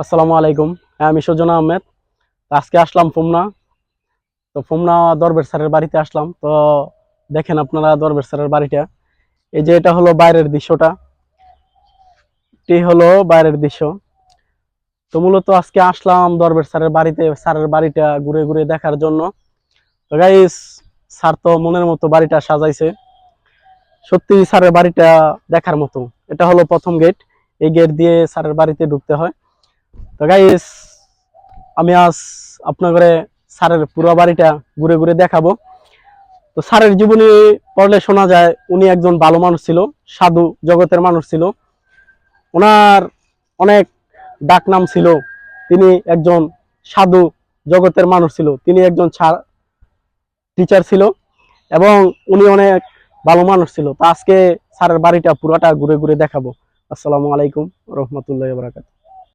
আসসালামু আলাইকুম। আমি সুজন আহমেদ। আজকে আসলাম ফুমনা। তো ফুমনা দরবেশ স্যারের বাড়িতে আসলাম। তো দেখেন আপনারা দরবেশ স্যারের বাড়িটা। এই যে এটা হলো বাইরের দৃশ্যটা, এটি হলো বাইরের দৃশ্য। তো মূলত আজকে আসলাম দরবেশ স্যারের বাড়িতে, স্যারের বাড়িটা ঘুরে ঘুরে দেখার জন্য। তো গাইস, স্যার তো মনের মতো বাড়িটা সাজাইছে। সত্যি স্যারের বাড়িটা দেখার মতো। এটা হলো প্রথম গেট। এই গেট দিয়ে স্যারের বাড়িতে ঢুকতে হয়। তো গাইস, আমি আজ আপনাদের স্যারের পুরো বাড়িটা ঘুরে ঘুরে দেখাবো। তো স্যারের জীবনী পড়লে শোনা যায় উনি একজন ভালো মানুষ ছিল, সাধু জগতের মানুষ ছিল। ওনার অনেক ডাক নাম ছিল। তিনি একজন সাধু জগতের মানুষ ছিল, তিনি একজন টিচার ছিল এবং উনি অনেক ভালো মানুষ ছিল। তো আজকে স্যারের বাড়িটা পুরোটা ঘুরে ঘুরে দেখাবো। আসসালামু আলাইকুম রহমতুল্লাহ বারাকাতুহু।